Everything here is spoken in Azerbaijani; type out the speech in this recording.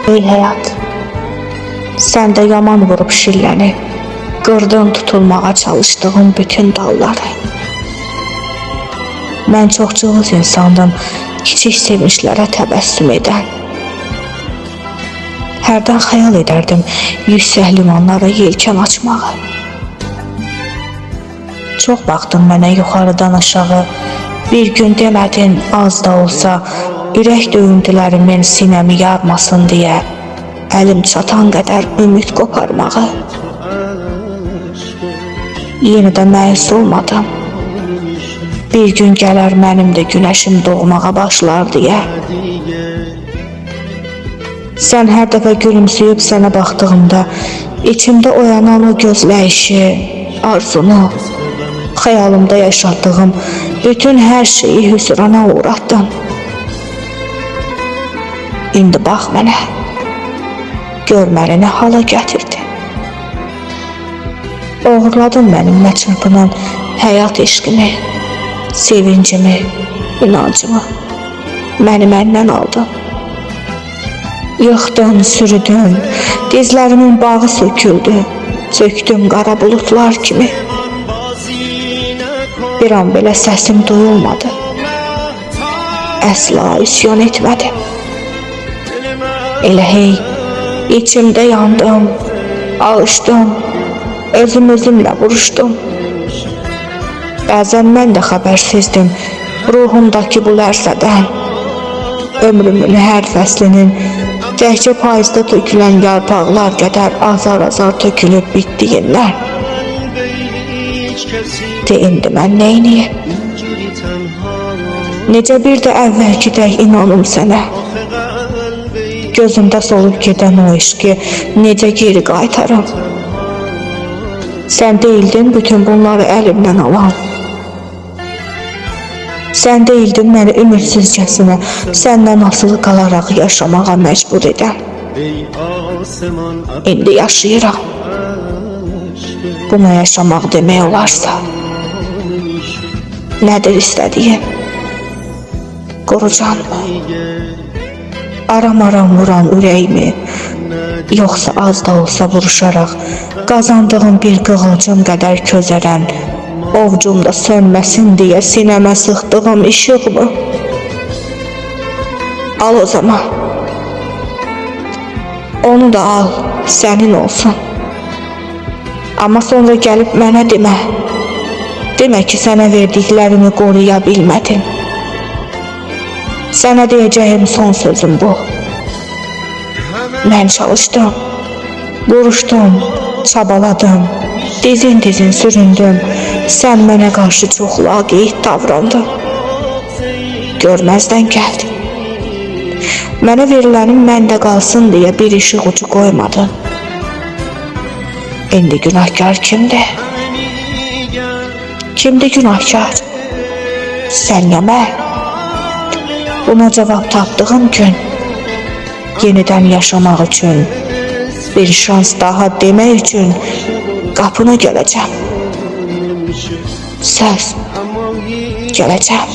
Ey həyat, sən də yaman vurub şilləni, qırdın tutulmağa çalışdığım bütün dalları. Mən çox cılız insandım, kiçik sevinçlərə təbəssüm edən. Hərdən xəyal edərdim yüksək limanlara yelkən açmağı. Çox baxdın mənə yuxarıdan aşağı, bir gün demədin az da olsa, ürək döyüntülərimin sinəmi yarmasın deyə, əlim çatan qədər ümid qoparmağı. Yenə də məyus olmadım. Bir gün gələr mənim də günəşim doğmağa başlar deyə. Sən hər dəfə gülümsüyüb sənə baxdığımda, içimdə oyanan o gözləyişi, arzunu, xəyalımda yaşadığım bütün hər şeyi hüsrana uğratdın. İndi bax mənə, gör məni nə hala gətirdi. Oğurladın mənimlə çırpınan həyat eşqimi, sevincimi, inancımı. Məni məndən aldın. Yıxdın, sürüdün, dizlərimin bağı söküldü, söktüm qara bulutlar kimi. Bir an belə səsim duyulmadı. Əsla üsyan etmədim. Elə hey, içimdə yandım, ağışdım, özümlə vuruşdum. Bəzən mən də xəbərsizdim ruhumdakı bu lərzədən. Ömrümün hər fəslinin təkcə payızda tökülən yarpaqlar qədər azar-azar tökülüb bitdiyindən. De indi mən neyniyim? Necə bir də əvvəlki dək inanım sənə. Gözümdə solub gedən o eşqi necə geri qaytarım? Sən deyildin bütün bunları əlimdən alan. Sən deyildin məni ümidsizcəsinə səndən asılı qalaraq yaşamağa məcbur edən. İndi yaşayıram. Buna yaşamaq demək olarsa, nədir istədiyim? Qorucanmı? Aram-aram vuran ürəyimi, yoxsa az da olsa vuruşaraq, qazandığım bir qığılcım qədər közərən, ovcumda sönməsin deyə sinəmə sıxdığım işıqmı? Al o zaman. Onu da al, sənin olsun. Amma sonra gəlib mənə demə. Demə ki, sənə verdiklərimi qoruya bilmədim. Sənə deyəcəyim son sözüm bu. Mən çalışdım, vuruşdum, çabaladım, dizin süründüm. Sən mənə qarşı çox laqeyd davrandın. Görməzdən gəldin. Mənə verilənin məndə qalsın deyə bir işıq ucu qoymadın. İndi günahkar kimdir? Kimdir günahkar? Sən ya mən? Buna cavab tapdığım gün, yenidən yaşamaq üçün, bir şans daha demək üçün qapına gələcəm. Söz, gələcəm.